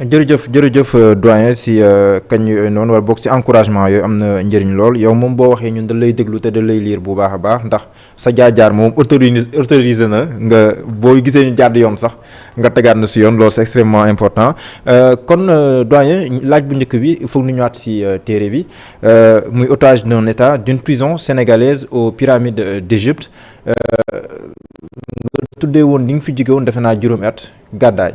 jërëjëf doyen si kañ noonu wala boog si encouragement yooyu am na njëriñ lool yow moom boo waxee ñun da lay déglu te da lay liir bu baax a baax ndax sa jaar-jaar moom autorisé na nga boo gisee ñu jàdd yoon sax nga tegaat na si yoon loolu c'est extrêmement important kon doyen laaj bu njëkk bi il faut ñu ñëwaat si téere bi muy otage d'un état d'une prison sénégalaise aux pyramides d'Égypte nga tuddee woon li nga fi jóge woon defe naa juróomi at gàddaay.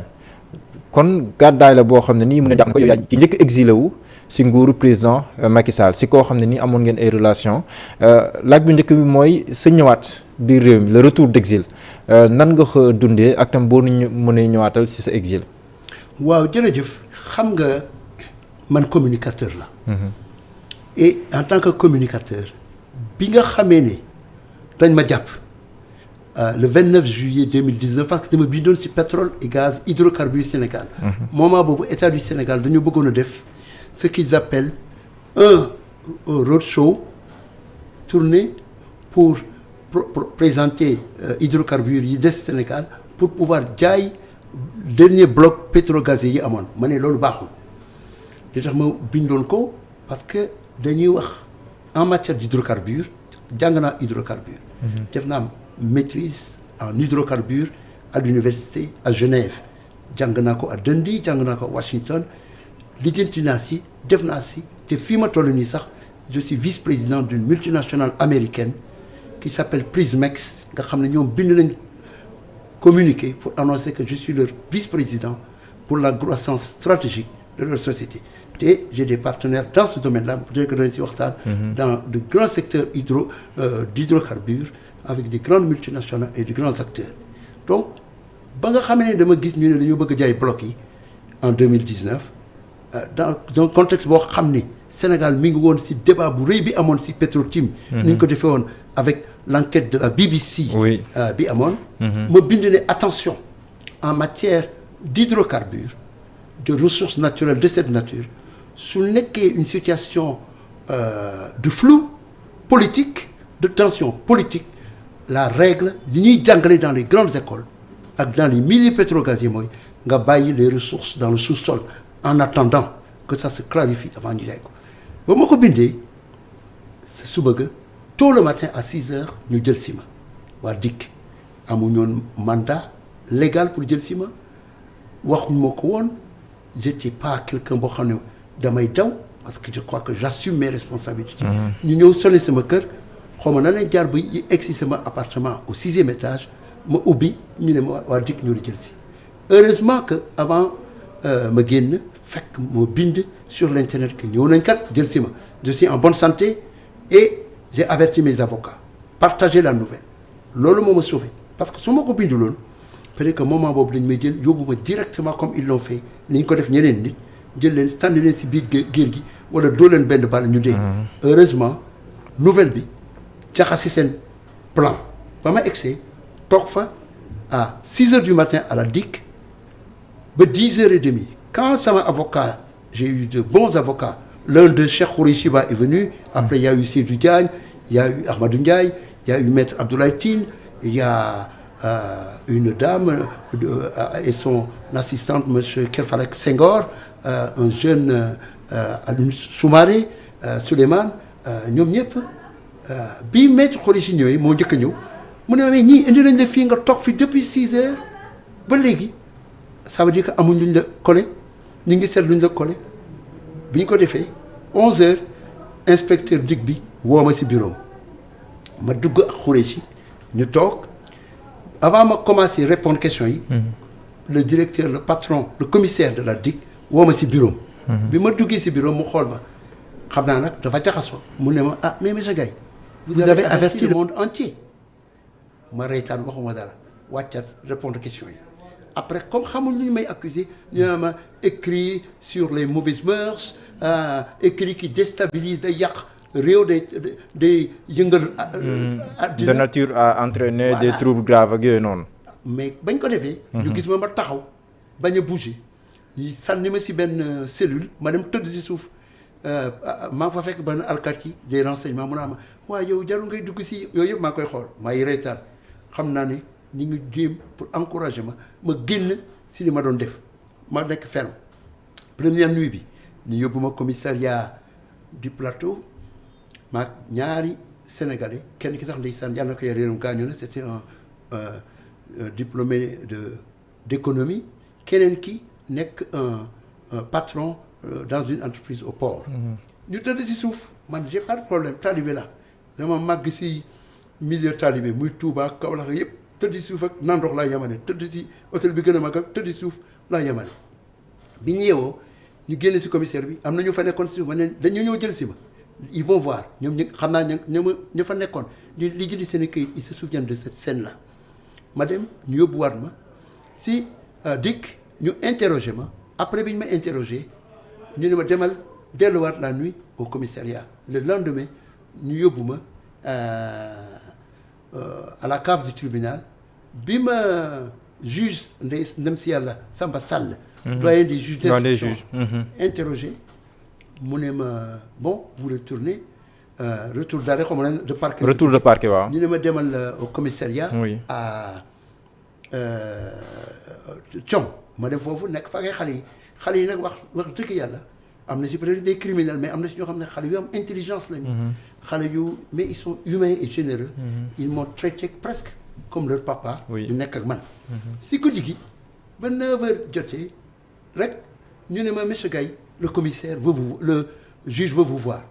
kon gàddaay la boo xam ne nii mën a jàpp ko yow yaa ki njëkk exilé wu si nguuru président Macky Sall si koo xam ne nii amoon ngeen ay relation laaj bu njëkk bi mooy sa ñëwaat biir réew mi le retour d'exil nan nga ko dundee ak tam boo ñu mënee ñëwaatal si sa exil. waaw jërëjëf xam nga man communicateur la. et en tant que communicateur bi nga xamee ne dañ ma jàpp. Le 29 juillet 2019 parce que dama bindoon ci pétrole et gaz hydrocarbures Sénégal. moment boobu état du Sénégal dañoo bëggoon a def ce qu'ils appellent un roadshow tourné pour présenter hydrocarbures yi des Sénégal pour pouvoir jaay dernier bloc pétrogazier yi amoon ma ne loolu baaxul li tax ma bindoon ko parce que dañuy wax en matière d'hydrocarbures jàng naa hydrocarbures. def naa maîtrise en hydrocarbures à l'université à Genève jàng naa ko à Dundee jàng naa ko à Washington lijjanti naa si def naa si te fii ma toll nii sax je suis vice-président d'une multinationale américaine qui s'appelle Prismex nga xam ne ñoom bind nañ communiqué pour annoncer que je suis leur vice-président pour la croissance stratégique de leur société te j'ai des partenaires dans ce domaine-là peut-être que dañ si waxtaan dans de grands secteurs d'hydrocarbures avec des grandes multinationales et de grands acteurs donc ba nga xamee ne dama gis ñu ne dañoo bëgg a jaay bloc yi en 2019 dans un contexte boo xam ne Sénégal mi ngi woon ci débat bu rëy bi amoon ci Petro-Tim ni ñu ko defee woon avec l'enquête de la BBC bi amoon ma bind ne attention en matière d'hydrocarbures de ressources naturelles de cette nature su nekkee une situation de flou politique de tension politique la règle yi ñuy jàngale dans les grandes écoles ak dans les milieux pétrogaziers mooy nga bàyyi les ressources dans le sous-sol en attendant que ça se clarifie avant ñu jaay ko ba ma ko bindee sa suba ga tôt le matin à 6 heures ñu jël si ma waa DIC amuñu woon mandat légal pour jël si ma waxuñu ma ko woon j'étais pas quelqu'un boo xam ne damay daw parce que je crois que j'assume mes responsabilités ñu ñëw sonné sama kër xaw ma na leen jaar ba egsi sama appartement au 6e étage ma ubbi ñu ne ma waa DIC ñoo la jël si heureusement que avant ma génn fekk moo bind sur l'internet que ñëw nañ kat jël si ma je suis en bonne santé et j'ai averti mes avocats partagé la nouvelle loolu moo ma sauvé parce que su ma ko binduloon peut-être que moment boobu dañ may jël yóbbu ma directement comme ils l'ont fait ni ñu ko def ñeneen nit jël leen sànni leen si biir géej gi wala doo leen benn bal ñu dee heureusement nouvelle bi jaxasi seen plan ba ma egsee toog fa à 6 heures du matin à la DIC ba 10 heures et demie quand sama avocat j'ai eu de bons avocats l'un de Cheikh Khoureyssi Ba est venu après il y a eu Seydou Diagne il y a eu Ahmadou Ndiaye il y a eu Maître Abdoulaye Tine il y a une dame et son assistante monsieur Kerfalek Senghor un jeune Alioune Soumaré Souleymane ñoom ñëpp bii Maître Khoureyssi ñëwee moo njëkk a ñëw mu ne mais ñii indi nañ la fii nga toog fi depuis 6 heures ba léegi ça veut dire que amuñ luñ la collé ñu ngi seet luñ la collé bi ñu ko defee 11 heures inspecteur DIC bi woo ma ci bureau ma dugg ak Khoureyssi ñu toog avant ma commencer répondre questions yi le directeur le patron le commissaire de la DIC woo ma ci bureau bi ma duggee ci bureau mu xool ma xam naa nag dafa jaxasoo mu ne ma ah mais monsieur Gaye vous avez averti le monde entier ma reytaan waxuma dara wàccat répondre questions yi après comme xamuñ lu ñu may accuser ñu ne ma écrit sur les mauvaises mœurs écrit qui déstabilise day yàq réew day yëngal de nature à entraîner des troubles graves ak yooyu noonu mais bañ ko defee ñu gis ma taxaw bañ a bouger ñu sànni ma si benn cellule ma dem tëdd si suuf maa ngi fa fekk benn alkaati des renseignements mu naa ma waaye yow jarul ngay dugg si yooyu yëpp maa ngi koy xool maa ngi reetaan xam naa ne ñu ngi jéem pour encourager ma génn si li ma doon def ma nekk ferme première nuit bi ñu yóbbu ma commissariat du plateau maag ñaari sénégalais kenn ki sax ndeysaan yàlla na ko yareeram gaañu na c'était un diplômé d'économie keneen ki nekk un patron dans une entreprise au port. ñu tëdd si suuf man j'ai pas de problème talibé la dama màgg si milieu talibé muy Touba Kaolack yëpp tëdd si suuf ak naan ndox laa yemale tëdd si hôtel bi gën a mag ak tëdd si suuf laa yemale. bi ñu yeewoo ñu génne si commissaire bi am na ñu fa nekkoon si suuf ma ne dañu ñëw jël si ma ils vont voir ñoom ñu xam naa ñu fa nekkoon li jëndi seen i këyit ils se souviennent de cette scène là ma dem ñu yóbbuwaat ma si dikk ñu interroger ma après bi ñu ma interroger ñu ne ma demal delluwaat la nuit au commissariat le lendemain ñu yóbbu ma à la cave du tribunal bi ma juge ndem si yàlla Samba Sall doyen des juges d'instruction interrogé mu ne ma bon vous retournez retour d'arrêt comme de parquet retour de parquet waaw ñu ne ma demal au commissariat oui. à Thiong ma dem foofu nekk fa ngay xale yi nag wax dëgg yàlla am na si peut-être des criminels mais am na si ñoo xam ne xale yu am intelligence lañu xale yu mais ils sont humains et généreux ils m'ont traité presque comme leur papa ñu nekk ak man si guddi gi ba 9h jotee rek ñu ne ma monsieur Gaye le commissaire le juge veut vous voir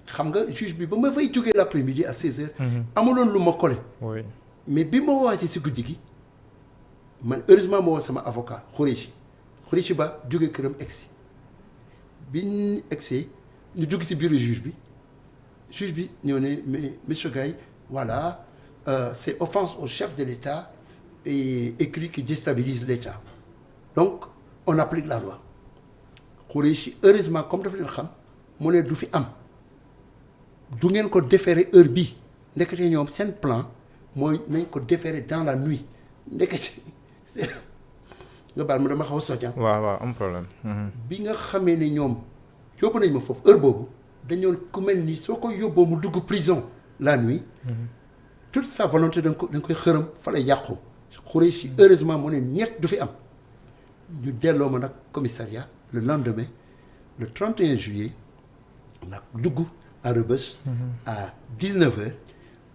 xam nga juge bi ba ma fay jógee l'après-midi à 16h amuloon lu ma collé mais bi ma woowatee si guddi gi man heureusement ma woo sama avocat Khoureychi Ba jógee këram egsi bi ñu egsee ñu dugg si bureau juge bi ñëw ne mais monsieur Gaye voilà c'est offense au chef de l'État et écrit qui déstabilise l'État donc on applique la loi Khoureychi heureusement comme dafa leen xam mu ne du fi am du ngeen ko déférer heure bii ndekete ñoom seen plan mooy nañ ko déférer dans la nuit ndekete nga baal ma dama xaw a soññam. waaw am problème. bi nga xamee ne ñoom yóbbu nañ ma foofu heure boobu dañoon ku mel ni soo ko yóbboo mu dugg prison la nuit. toute sa volonté da nga koy xërëm fa lay yàqu. Khoureychi heureusement mu ne ñett du fi am ñu delloo ma nag commissariat le lendemain le 31 juillet nag dugg à Rebeuss à 19h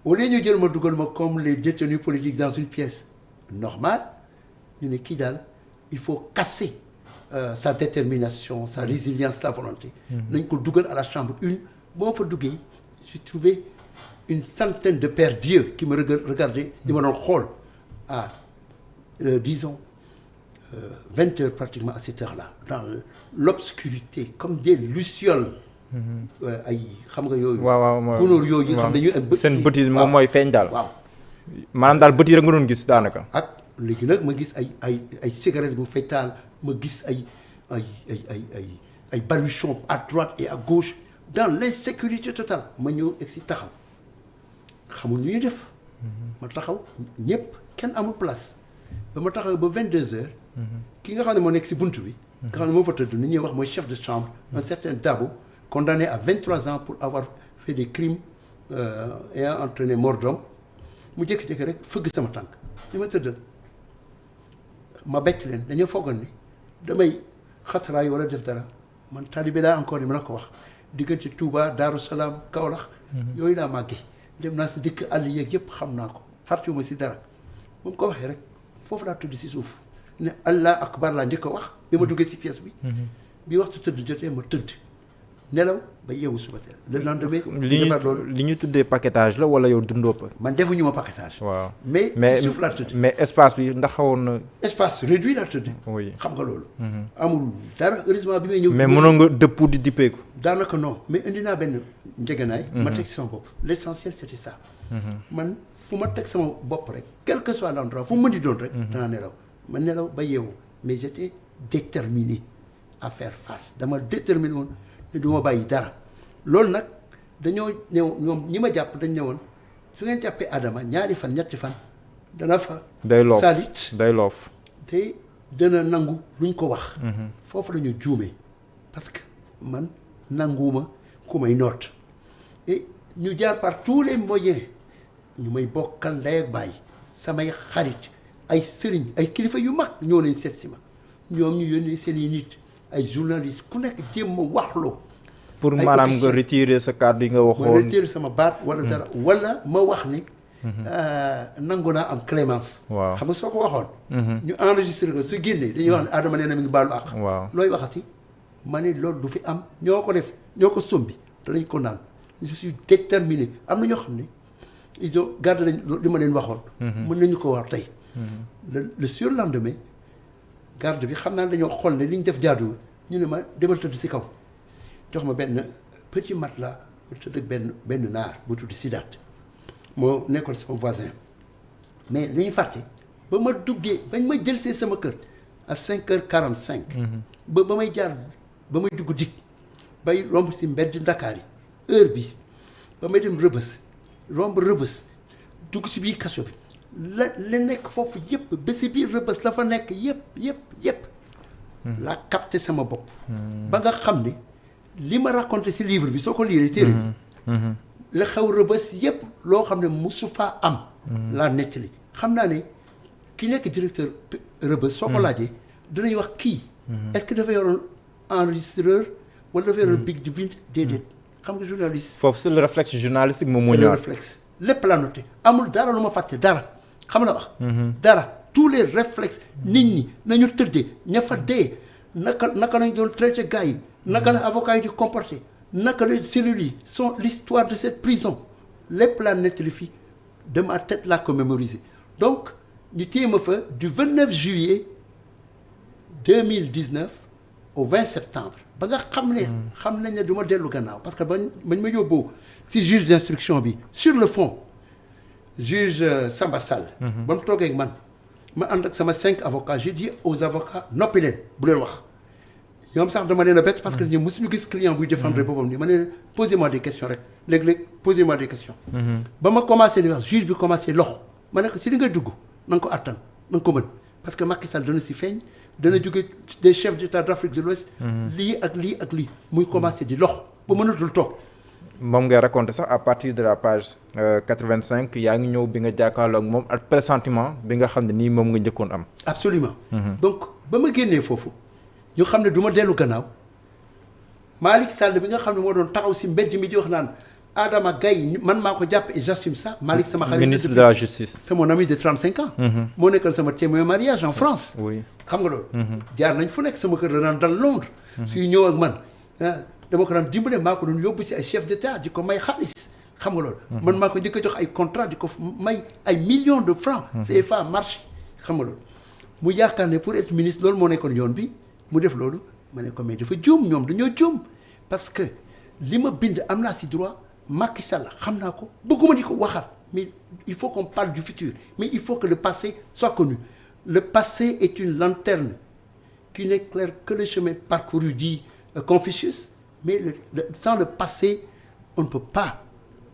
au lieu ñu jël ma dugal ma comme les détenus politiques dans une pièce normale ñu ne kii daal il faut casser sa détermination sa résilience sa volonté nañ ko dugal à la chambre 1 boo fa duggee j'ai trouvé une centaine de pères d'yeux qui me regardaient di ma doon xool à disons 20 heures pratiquement à cette heure-là dans l'obscurité comme des lucioles ay xam nga yooyu gunóor yooyu xam ne ñuy am bët seen bët yi moom mooy feeñ daal waaw maanaam daal bët yi rek nga doon gis daanaka ak léegi nag ma gis ay cigarettes mu fay taal ma gis ay baluchons à droite et à gauche dans l'insécurité totale ma ñëw egg si taxaw xamul ñu ñuy def ma taxaw ñëpp kenn amul place ba ma taxaw ba 22 heures ki nga xam ne moo nekk si buntu bi nga xam ne moo fa tëdd ni ñuy wax mooy chef de chambre un certain Dabo condamné à 23 ans pour avoir fait des crimes ayant entraîné mort d'homme mu jékki-jékki rek fëgg sama tànk ni ma tëddal ma bett leen dañoo foogoon ni damay xatraay wala def dara man talibé laa encore ni ma la ko wax diggante Touba Darou Salaam Kaolack yooyu laa màggee dem naa si dëkk àll yeeg yëpp xam naa ko fàttewuma si dara moom ko waxee rek foofu laa tudd si suuf ne Allah akbar laa njëkk a wax bi ma duggee si pièce bi bi waxtu tëdd jotee ma tëdd nelaw ba yeewu suba teel le lendemain li ñu tuddee paquetage la wala yow dundoo pa man defuñu ma paquetage waaw mais si suuf laa tëdd mais espace bi ndax xawoon na espace réduit laa tëdd oui xam nga loolu amul dara heureusement bi may ñëw mais mënoon nga dëpp di dippeeku daanaka non mais indi naa benn njëganaay ma teg sama bopp l'essentiel c'était ça man fu ma teg sama bopp rek quel que soit l'endroit fu mu mën di doon rek danaa nelaw ma nelaw ba yeewu mais j'étais déterminé à faire face dama déterminé woon ne du ma bàyyi dara loolu nag dañoo ñëw ñoom ñi ma jàpp dañ ñëwoon su ngeen jàppee Adama ñaari fan ñetti fan dana fa salit day loof te dana nangu luñ ko wax foofu la ñu juumee parce que man nanguwuma ku may noot et ñu jaar par tous les moyens ñu may bokkal ndey ak baay samay xarit ay sëriñ ay kilifa yu mag ñoo leen seet si ma ñoom ñu yónnee seen i nit ay journalistes ku nekk jéem ma waxloo. pour maanaam nga retirer sa kàddu yi nga waxoon. ma retirer sama baat wala dara wala ma wax ni. nangu naa am clémence. waaw xam nga soo ko waxoon. ñu enregistré ko su génnee dañuy wax ne Adama nee na mi ngi baalu àq. waaw looy waxati ma ne loolu du fi am ñoo ko def ñoo ko sombi te lañ ko naan je suis déterminé am na ñoo xam ne ils ont gardé lañ li ma leen waxoon. mën nañu ko wax tey. le surlendemain garde bi xam naa dañoo xool ne li ñu def jaaduwul ñu ne ma demal tëdd si kaw jox ma benn petit matelas mu tëdd ak benn naar bu tudd Sidaat moo nekkoon sama voisin mais li ñu fàtte ba ma duggee bañ ma jël see sama kër à 5h45. ba may jaar ba may dugg dig bay romb si mbedd Ndakaar yi heure bi ba may dem Rëbës romb Rëbës dugg si biir kaso bi la nekk foofu yëpp ba si biir Rëbës la fa nekk yëpp laa capté sama bopp ba nga xam ne li ma raconté si livre bi soo ko liiree téere bi la xew Rëbës yëpp loo xam ne mosu faa am laa nettali xam naa ne ki nekk directeur Rëbës soo ko laajee dinañ wax kii est-ce que dafa yoroon enregistreur wala dafa yoroon big di bind déedéet xam nga journaliste foofu c'est le réflexe journalistique moom moo c'est ñëwaat le réflexe lépp laa noté amul dara lu ma fàtte dara xam la wax dara tous les réflexes nit ñi nañu tëddee ña fa dee naka lañ doon traité gars yi naka la avocat yi di comporté naka la cellules yi sont l'histoire de cette prison lépp laa nettali fii de ma tête laa ko mémoriser donc ñu téye ma fa du 29 juillet 2019 au 20 septembre ba nga xam nañ ne du ma dellu gannaaw parce que bañ ma yóbboo si juge d'instruction bi sur le fond juge Samba Sall ba mu toogee ak man ma ànd ak sama 5 avocats j'ai dit aux avocats noppi leen bu leen wax ñoom sax dama leen a bett parce que ñoom mosuñu gis client buy défendre boppam ni ma ne posez-moi des questions rek léeg-léeg posez-moi des questions ba ma commencé di wax juge bi commencé loxo ma ne ko si li nga dugg na nga ko attan na nga ko mën parce que Macky Sall dana si feeñ dana jóge des chefs d'État d'Afrique de l'Ouest lii ak lii muy commencé di lox ba mënatul toog moom ngay raconté sax à partir de la page 85 yaa ngi ñëw bi nga jàkkaarloo ak moom ak pressentiment bi nga xam ne nii moom nga njëkkoon am absolument donc ba ma génnee foofu ñu xam ne du ma dellu gannaaw Malick Sall bi nga xam ne moo doon taxaw si mbedd mi di wax naan Adama Gaye man maa ko jàpp et j'assume ça Malick sama xarit ministre de la justice c'est mon ami de 35 ans moo nekkal sama témoin mariage en France oui xam nga loolu jaar nañ fu nekk sama kër da daan dal Londres suy ñëw ak man dama ko daan dimbale maa ko doon yóbbu si ay chef d'État di ko may xaalis xam nga loolu man maa ko njëkk a jox ay contrat di ko may ay millions de francs CFA marché xam nga loolu mu yaakaar ne pour être ministre loolu moo nekkoon yoon bi mu def loolu ma ne ko mais dafa juum ñoom dañoo juum parce que li ma bind am naa si droit Macky Sall xam naa ko bëgguma di ko waxaat mais il faut qu'on parle du futur mais il faut que le passé soit connu le passé est une lanterne qui n'éclaire que le chemin parcouru dit Confucius mais sans le passé on ne peut pas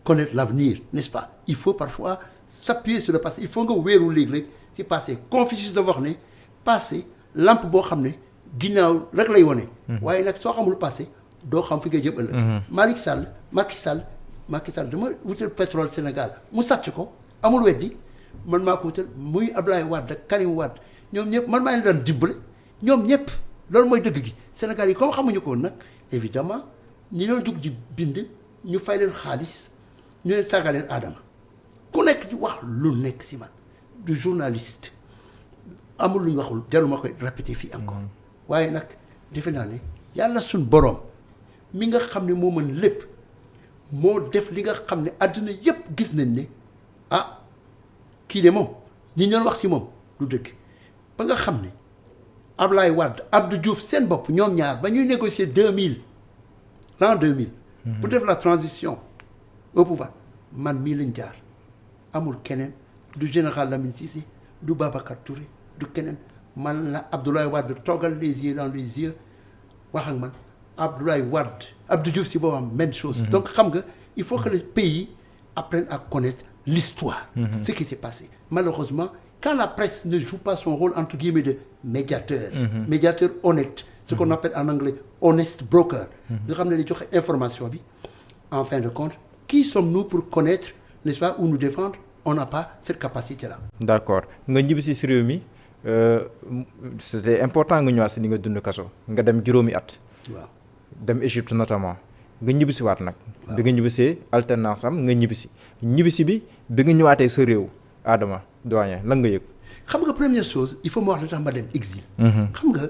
connaître l'avenir n'est-ce pas il faut parfois s'appuyer sur le passé il faut nga wéeru léegi rek ci passé Confucius dafa wax ne passé lampe boo xam ne ginnaaw rek lay wone waaye nag soo xamul passé doo xam fi nga jëm ëllëg Macky Sall dama wutal pétrole Sénégal mu sàcc ko amul weddi man maa ko wutal muy Abdoulaye Wade ak Karim Wade ñoom ñëpp man maa leen daan dimbale ñoom ñëpp loolu mooy dëgg gi Sénégal yi comme xamuñu ko nag évidemment ñi doon jug di bind ñu fay leen xaalis ñu leen saaga leen Adama ku nekk di wax lu nekk si man du journaliste amul lu ñu waxul jarul ma koy répéter fii encore waaye nag defe naa ne yàlla suñ boroom mi nga xam ne moo mën lépp moo def li nga xam ne àdduna yépp gis nañ ne ah kii de moom ñi ñoon wax si moom lu dëgg ba nga xam ne Ablaye Wade Abdou Diouf seen bopp ñoom ñaar ba ñuy négocier l'an 2000 pour def la transition au pouvoir man mii lañ jaar amul keneen du général Lamine Cissé du Babacar Touré du keneen man la Abdoulaye Wade toogal les yeux dans les yeux wax ak man Abdoulaye Wade Abdou Diouf si boobam même chose donc xam nga il faut que le pays apprenne à connaître l'histoire ce qui s'est passé malheureusement quand la presse ne joue pas son rôle entre guillemets de médiateur médiateur honnête ce qu'on appelle en anglais honest broker nga xam ne di joxe information bi en fin de compte qui sommes-nous pour connaître n'est-ce pas ou nous défendre on n'a pas cette capacité là d'accord nga ñibbi si réew mi c'était important nga ñëwaat si ni nga dund kaso nga dem juróomi at. waaw dem Égypte notamment nga ñibbisiwaat nag. bi nga ñibbisee alternance am nga ñibbisi bi nga ñëwaatee sa réew Adama doyen lan nga yëg. xam nga première chose il faut ma wax la tax ma dem exil. xam nga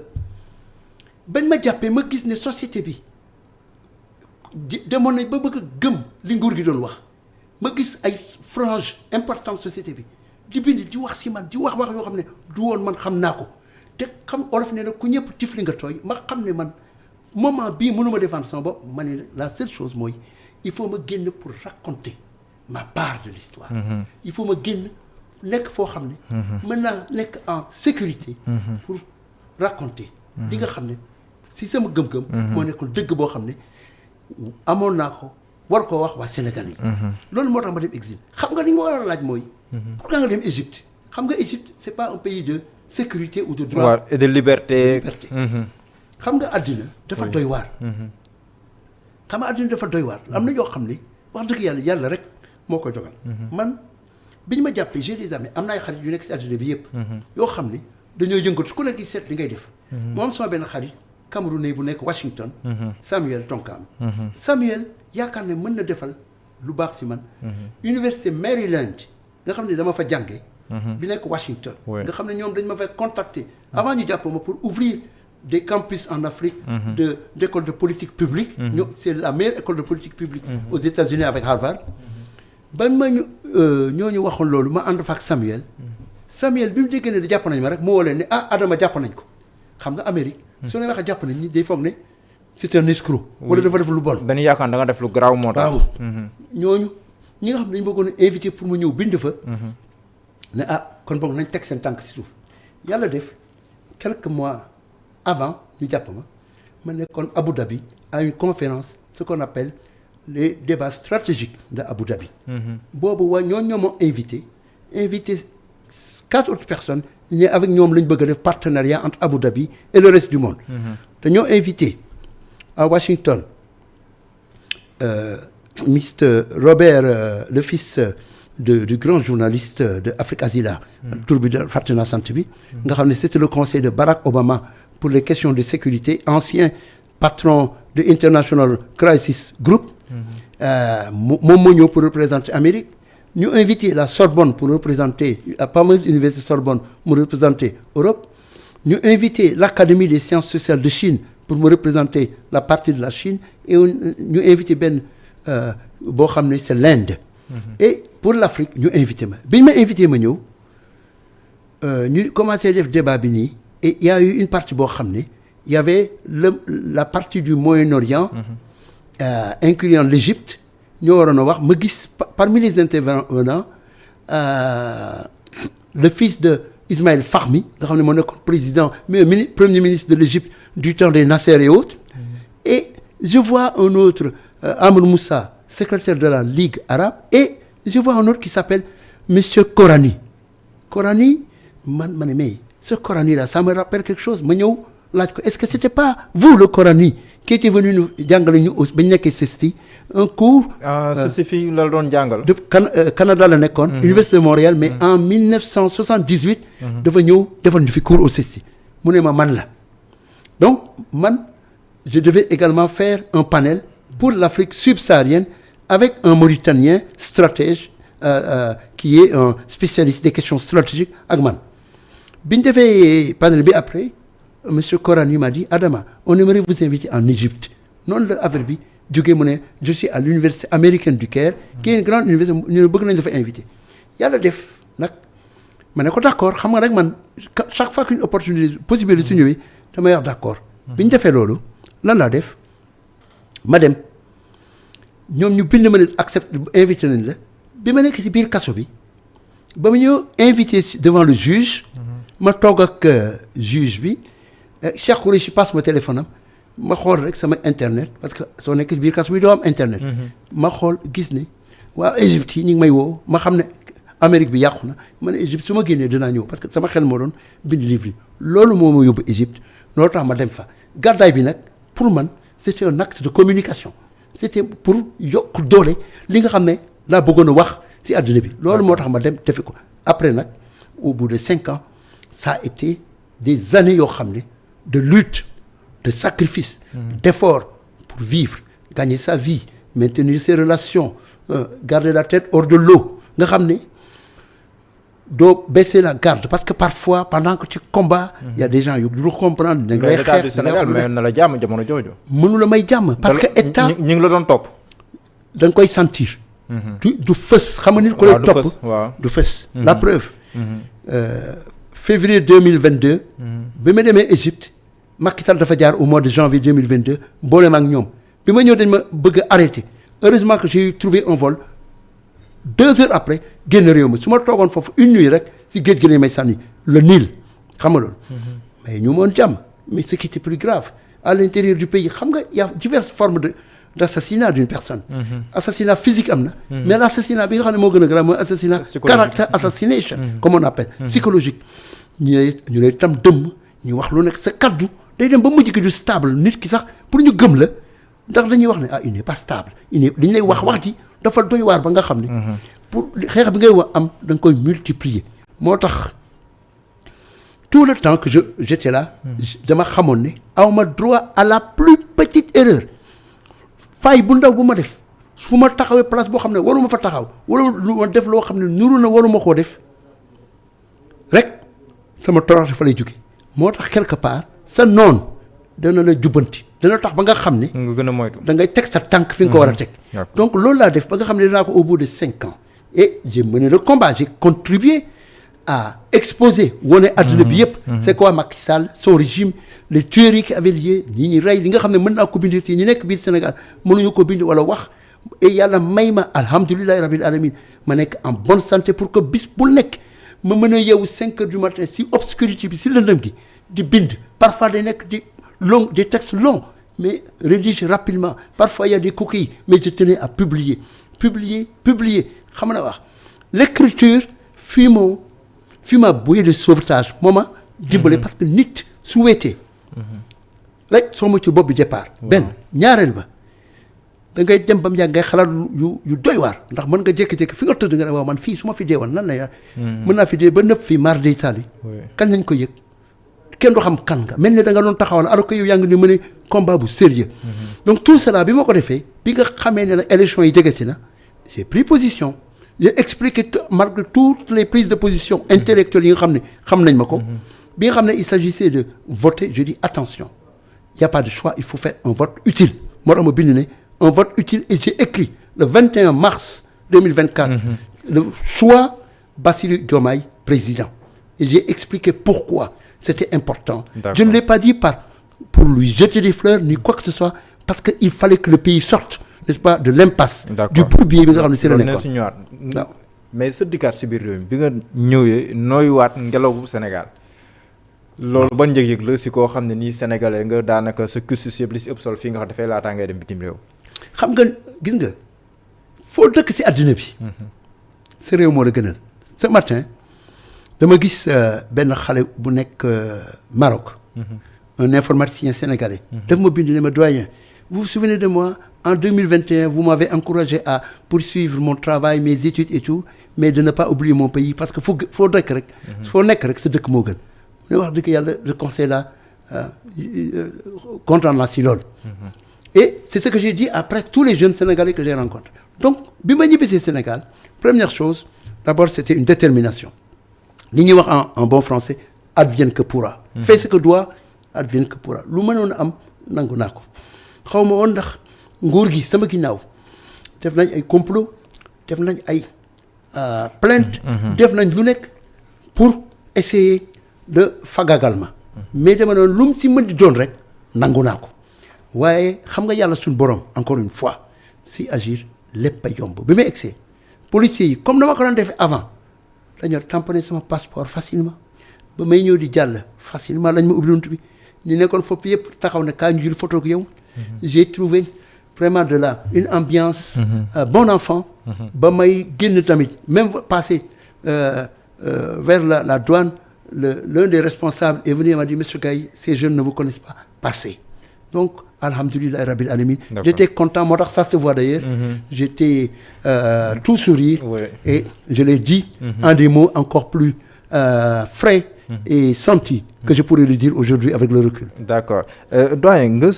bañ ma jàppee ma gis ne société bi demoon nañ ba bëgg a gëm li nguur gi doon wax ma gis ay frange importante société bi di bind di wax si man di wax yoo xam ne du woon man xam naa ko te xam olof ne nag ku ñëpp tifli nga tooy ma xam ne man moment bii mënuma défendre sama bopp ma ne la seule chose mooy il faut ma génn pour raconter ma part de l'histoire il faut ma génn nekk foo xam ne mën naa nekk en sécurité pour raconter li nga xam ne si sama gëm-gëm moo nekkoon dëgg boo xam ne amoon naa ko war koo wax waa Sénégal yi loolu moo tax ma dem exil xam nga li nga war a laaj mooy pourquoi nga dem Égypte xam nga Égypte c'est pas un pays de sécurité ou de droit et de liberté xam nga àddina dafa doy waar xam nga àddina dafa doy waar am na yoo xam ne wax dëgg yàlla rek moo koy dogal man bi ñu ma jàppee j'ai des amis am na ay xarit yu nekk si àddina bi yëpp yoo xam ne dañoo yëngatu ku nekk seet li ngay def moom sama benn xarit Camerounais bu nekk Washington Samuel Tonkam Samuel yaakaar ne mën na defal lu baax si man Université Maryland nga xam ne dama fa jànge bi nekk Washington nga xam ne ñoom dañ ma fay contacter avant ñu jàpp ma pour ouvrir des campus en Afrique d'école de politique publique c'est la meilleure école de politique publique aux États-Unis avec Harvard ba ma ñooñu waxoon loolu ma ànd fa ak Samuel bi mu déggee ne da jàpp nañ ma rek mu woo leen ne Adama jàpp nañ ko xam nga Amérique su ne waxee jàpp nañ ñi day foog ne c'est un escroc wala dafa def lu bon dañuy yaakaar da nga def lu garaaw moo tax waaw ñooñu ñi nga xam ne dañu bëggoon a invité pour mu ñëw bind fa ne kon boog nañ teg seen tànk si suuf yàlla def quelques mois avant ñu jàpp ma nekkoon Abu Dhabi à une conférence ce qu'on appelle les débats stratégiques de Abu Dhabi boobu waa ñoo ma invité 4 autres personnes ñi avec ñoom lañ bëgg a def partenariat entre Abu Dhabi et le reste du monde dañoo invité à Washington Mr Robert le fils du grand journaliste de Afrique Asila tur bi da fàtte naa sant bi nga xam ne c'était le conseil de Barack Obama pour les questions de sécurité ancien patron de International Crisis Group moom moo ñëw pour représenter Amérique ñu invité la Sorbonne pour représenter la fameuse université Sorbonne mu représenter Europe ñu invité l'Académie des sciences sociales de Chine pour me représenter la partie de la Chine et ñu invité benn boo xam ne c'est l'Inde et pour l'Afrique ñu invité ma bi ñu ma invité ma ñëw ñu commencé def débat bi nii et il y a eu une partie boo xam ne il y avait la partie du Moyen-Orient incluant l'Égypte ñoo waroon a wax ma gis parmi les intervenants le fils de Ismaël Fahmi nga xam ne moo nekkoon président premier ministre de l'Égypte du temps des Nasser et autres et je vois un autre Amadou Moussa secrétaire de la Ligue arabe et je vois un autre qui s'appelle monsieur Korani ma ne mais ce Korani là ça me rappelle quelque chose ma ñëw laaj ko est-ce que c'était pas vous le Korani qui était venu ñu jàngale ñu ba ñu nekkee CESTI un cours. CESTI fii la doon jàngal. de Canada la nekkoon. Université de Montréal mais en 1978. dafa ñëw defal ñu fi cours au CESTI mu ne ma man la donc man je devais également faire un panel pour l'Afrique subsaharienne avec un Mauritanien stratège qui est un spécialiste des questions stratégiques ak man bi ñu defee panel bi après. Monsieur Korani m'a dit Adama on aimerait vous inviter en Égypte noonu la affaire bi jógee mu ne je suis à l'université américaine du Caire qui est une grande université ñu ne bëgg nañ dafa invité yàlla def nag ma ne ko d'accord xam nga rek man chaque fois qu'une opportunité possible su ñëwee damay wax d'accord bi ñu defee loolu lan laa def ma dem ñoom ñu bind ma ne accepté invité nañ la bi ma nekk ci biir kaso bi ba mu ñëw invité devant le juge ma toog ak juge bi Cheikh Khoureyssi passe ma téléphone am ma xool rek sama internet parce que soo nekk ci biir kaso bi doo am internet ma xool gis ne waa Égypte yi ñu ngi may woo ma xam ne Amérique bi yàqu na ma ne Égypte su ma génnee dinaa ñëw parce que sama xel moo doon bind livre yi loolu moo ma yóbbu Égypte loolu tax ma dem fa gàddaay bi nag pour man c'était un acte de communication c'était pour yokk doole li nga xam ne laa bëggoon a wax ci àdduna bi loolu moo tax ma dem defi ko après nag au bout de 5 ans ça a été des années yoo xam ne de lutte de sacrifice d'effort pour vivre gagner sa vie maintenir ses relations garder la tête hors de l'eau nga xam ne doo baisser la garde parce que parfois pendant que tu combats il y a des gens yu dul comprendre dañ lay l'état du Sénégal mayoon na la jàmm jamono jooju. mënu la may jàmm parce que état ñu ngi la doon topp. da nga koy sentir du fës xam nga nit ko lay topp du fës la preuve février 2022 bi ma demee Égypte Macky Sall dafa jaar au mois de janvier 2022 boole ma ak ñoom bi ma ñëw dañ ma bëgg a arrêter heureusement que j'ai trouvé un vol 2 heures après génn réew mi su ma toogoon foofu une nuit rek si géej gi lañ may sànni le Nil xam nga loolu mais ñu moon jàmm mais ce qui était plus grave à l'intérieur du pays xam nga y a diverses formes d'assassinat d'une personne assassinat physique am na mais l'assassinat bi nga xam ne moo gën a grave mooy assassinat character assassination comme on appelle psychologique ñu lay tam dëmm ñu wax lu nekk sa kaddu day dem ba mujj gi du stable nit ki sax pour ñu gëm la ndax dañuy wax ne il n'est pas stable il n'est li ñu lay wax ji dafa doy waar ba nga xam ne pour xeex bi ngay wax am da nga koy multiplier moo tax tout le temps que j'étais là dama xamoon ne awma droit à la plus petite erreur faay bu ndaw bu ma def fu ma taxawee place boo xam ne waruma fa taxaw wala lu ma def loo xam ne nuru na waruma koo def rek sama torox dafa lay jóge moo tax quelque part sa noon dana la jubbanti dana tax ba nga xam ne nga gën a moytu da ngay teg sa tànk fi nga ko war a teg donc loolu laa def ba nga xam ne dinaa ko au bout de 5 ans et j'ai mené le combat j'ai contribué à exposer wane adduna bi yëpp c'est quoi Macky Sall son régime les tueries qui avaient lieu ñi ñi rey li nga xam ne mën naa ko bind ci ñi nekk biir Sénégal mënuñu ko bind wala wax et yàlla may ma alhamdulillahi rabbil alamin ma nekk en bonne santé pour que bis bu nekk ma mën a yeewu 5 heures du matin si obscurité bi si lëndëm gi di bind parfois day nekk des textes longs mais rédigés rapidement parfois il y a des coquilles mais je tenais à publier xam na wax l'écriture fii ma bouée de sauvetage moo ma dimbale parce que nit su weetee rek soo moytuwul bopp bi départ benn ñaareel ba da ngay dem ba mu yàgg ngay xalaat yu doy waar ndax mën nga jékki-jékki fi nga tëdd nga ne waaw man fii su ma fi dee woon nan la yaa mën naa fi dee ba nëpp fii mar d'Italie kañ lañ ko yëg kenn du xam kan nga mel ne da nga doon taxawal alors que yow yaa ngi ni mëne combat bu sérieux donc tout cela bi ma ko defee bi nga xamee ne la élection yi jege si na j'ai pris position j'ai expliqué malgré toutes les prises de position intellectuelles yi nga xam ne xam nañ ma ko bi nga xam ne il s'agissait de voter je dis attention il y a pas de choix il faut faire un vote utile moo tax ma bind ne un vote utile et j'ai écrit le 21 mars 2024 le choix Bassirou Diomaye président et j'ai expliqué pourquoi c'était important je ne l'ai pas dit pour lui jeter des fleurs ni quoi que ce soit parce que il fallait que le pays sorte n'est-ce pas de l'impasse du bourbier bi nga xam ne si la nekkoon waaw mais sa dikkaat si biir réew mi bi nga ñëwee nooyuwaat ngelaw bu Sénégal loolu ban njëg-yëg la si koo xam ne nii sénégalais nga daanaka sa cursus yëpp li si ëpp solo fii nga xam dafay laataa ngay dem bitim réew xam nga gis nga foo dëkk si àddina bi sa réew moo la gënal ce matin dama gis benn xale bu nekk Maroc un informaticien sénégalais daf ma bind ne ma doyen vous vous souvenez de moi en 2021 vous m'avez encouragé à poursuivre mon travail mes études et tout mais de ne pas oublier mon pays parce que foo dëkk rek foo nekk rek sa dëkk moo gën mu ne wax dëgg yàlla le conseil là content naa si loolu et c'est ce que j'ai dit après tous les jeunes sénégalais que j'ai rencontrés donc bi ma ñibbisee Sénégal première chose d'abord c'était une détermination li ñuy wax en bon français advienne que pourra fais ce que doit advienne que pourra lu mënoon a am nangu naa ko xaw ma woon ndax nguur gi sama ginnaaw def nañ ay complot def nañ ay plainte def nañ lu nekk pour essayer de fagagal ma mais dama noonu lu mu si mën di doon rek nangu naa ko waaye xam nga yàlla suñu borom encore une fois si agir lépp a yomb bi may egsee policiers yi comme dama ko doon defee avant dañoo tamponné sama passeport facilement ba may ñëw di jàll facilement lañ ma ubbi bunt bi ñu nekkoon foofu yëpp taxaw ne kaa ñu jël photo ak yow j'ai trouvé vraiment de là une ambiance bon enfant ba may génn tamit même passé vers la douane l'un des responsables est venu et m'a dit monsieur Gaye ces jeunes ne vous connaissent pas passez donc alhamdoulilah rabbil alamin j'étais content moo tax ça se voit d'ailleurs j'étais tout sourire et je l'ai dit en des mots encore plus frais et senti que je pourrais le dire aujourd'hui avec le recul. D'accord doyen nga